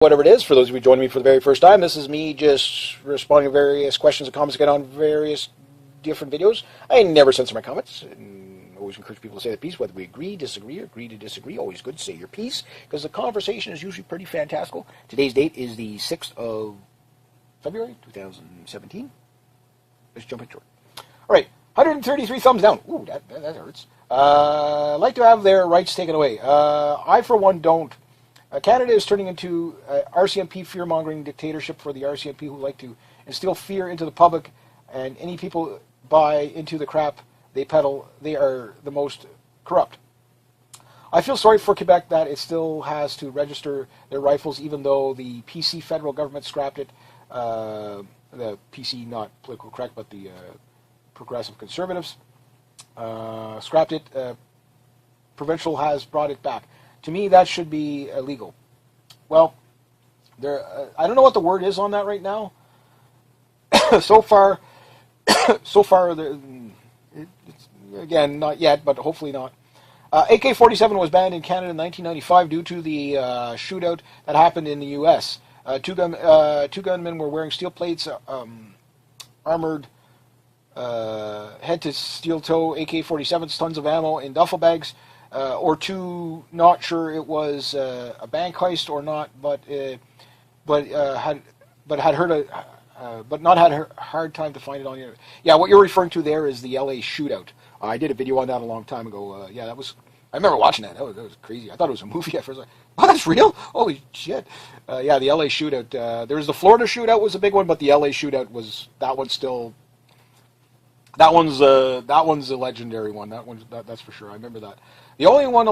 Whatever it is, for those of you joining me for the very first time, this is me just responding to various questions and comments I get on various different videos. I never censor my comments. And always encourage people to say their piece, whether we agree to disagree. Always good to say your piece, because the conversation is usually pretty fantastical. Today's date is the 6th of February, 2017. Let's jump into it. All right, 133 thumbs down. Ooh, that hurts. Like to have their rights taken away. I, for one, don't. Canada is turning into RCMP fear-mongering dictatorship for the RCMP who like to instill fear into the public, and any people buy into the crap they peddle. They are the most corrupt. I feel sorry for Quebec that it still has to register their rifles, even though the PC federal government scrapped it. The PC, not political correct, but the progressive conservatives scrapped it. Provincial has brought it back. To me, that should be illegal. Well, I don't know what the word is on that right now. so far, again, not yet, but hopefully not. AK-47 was banned in Canada in 1995 due to the shootout that happened in the U.S. Two gunmen were wearing steel plates, armored head-to-steel-toe AK-47s, tons of ammo in duffel bags. Or two, not sure it was a bank heist or not, but had not had a hard time to find it on the internet. Yeah, what you're referring to there is the LA shootout. I did a video on that a long time ago. Yeah, that was. I remember watching that. That was crazy. I thought it was a movie at first. Like, oh, that's real? Holy shit! Yeah, the LA shootout. There was the Florida shootout was a big one, but the LA shootout was that one's still. That one's a legendary one. That's for sure. I remember that. The only ones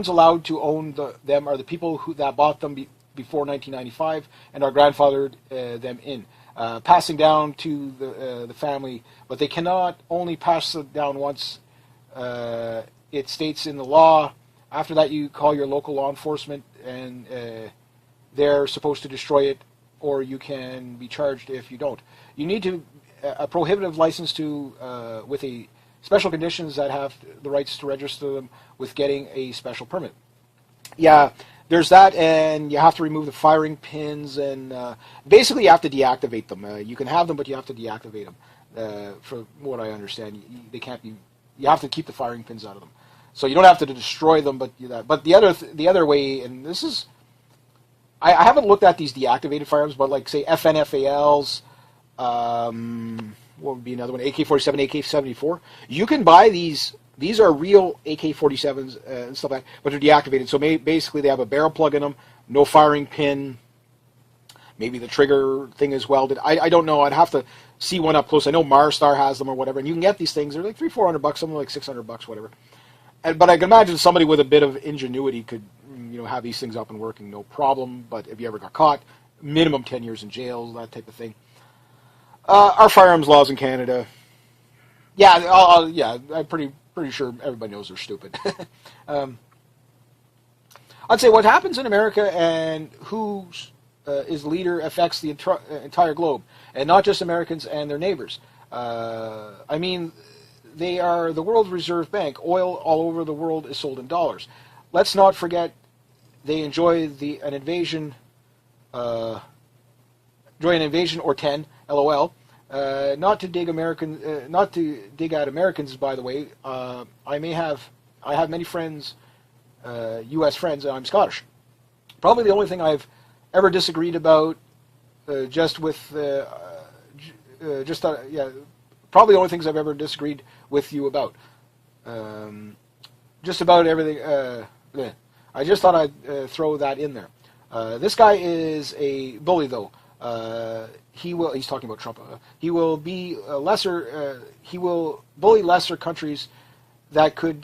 allowed to own them are the people that bought them before 1995 and are grandfathered them in, passing down to the family. But they cannot only pass it down once. It states in the law. After that, you call your local law enforcement, and they're supposed to destroy it, or you can be charged if you don't. You need to a prohibitive license to with a special conditions that have the rights to register them with getting a special permit. Yeah, there's that, and you have to remove the firing pins, and basically you have to deactivate them. You can have them, but you have to deactivate them. For what I understand, they can't be. You have to keep the firing pins out of them, so you don't have to destroy them. But the other way, and this is, I haven't looked at these deactivated firearms, but like say FNFALs. What would be another one? AK-47, AK-74. You can buy these. These are real AK-47s and stuff like that, but they're deactivated. So basically, they have a barrel plug in them, no firing pin. Maybe the trigger thing is welded. I don't know. I'd have to see one up close. I know Marstar has them or whatever, and you can get these things. They're like $300-400, some are like $600, whatever. But I can imagine somebody with a bit of ingenuity could, have these things up and working, no problem. But if you ever got caught, minimum 10 years in jail, that type of thing. Our firearms laws in Canada, I'm pretty sure everybody knows they're stupid. I'd say what happens in America and who is leader affects the entire globe, and not just Americans and their neighbors. I mean, they are the world's reserve bank. Oil all over the world is sold in dollars. Let's not forget they enjoy an invasion or 10. LOL. Not to dig at Americans, by the way. I have many friends, U.S. friends, and I'm Scottish. Probably the only thing I've ever disagreed about, probably the only things I've ever disagreed with you about. Just about everything. I just thought I'd throw that in there. This guy is a bully, though. He's talking about Trump. He will be he will bully lesser countries that could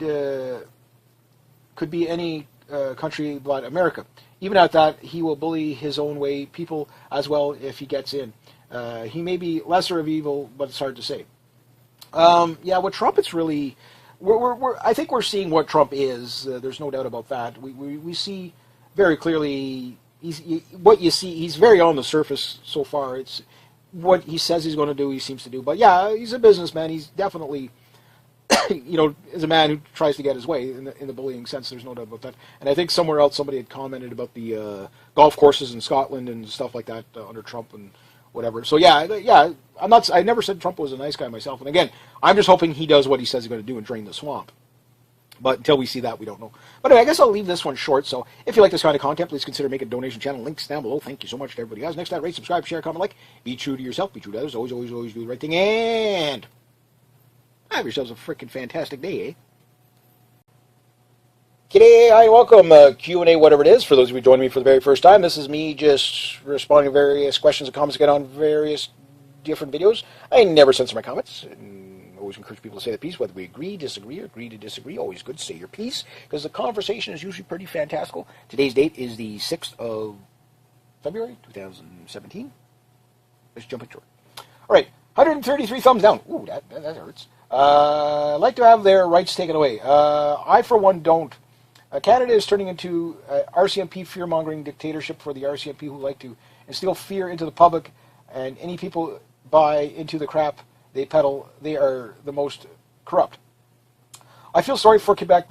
be any country but America. Even at that, he will bully his own way people as well if he gets in. He may be lesser of evil, but it's hard to say. With Trump, it's really I think we're seeing what Trump is. There's no doubt about that. We see very clearly. What you see, he's very on the surface so far. It's what he says he's going to do, he seems to do. But yeah, he's a businessman. He's definitely is a man who tries to get his way in the bullying sense. There's no doubt about that. And I think somewhere else somebody had commented about the golf courses in Scotland and stuff like that under Trump and whatever. So yeah. I never said Trump was a nice guy myself. And again, I'm just hoping he does what he says he's going to do and drain the swamp. But until we see that, we don't know. But anyway, I guess I'll leave this one short. So if you like this kind of content, please consider making a donation channel. Links down below. Thank you so much to everybody guys. Next time, rate, subscribe, share, comment, like. Be true to yourself. Be true to others. Always, always, always do the right thing. And have yourselves a freaking fantastic day, eh? G'day, hi, welcome, Q A, whatever it is. For those of you joining me for the very first time, this is me just responding to various questions and comments I get on various different videos. I never censor my comments. Always encourage people to say their piece, whether we agree, disagree, or agree to disagree. Always good to say your piece, because the conversation is usually pretty fantastical. Today's date is the 6th of February, 2017. Let's jump into it. All right, 133 thumbs down. Ooh, that hurts. Like to have their rights taken away. I, for one, don't. Canada is turning into RCMP fear-mongering dictatorship for the RCMP who like to instill fear into the public, and any people buy into the crap they peddle. They are the most corrupt. I feel sorry for Quebec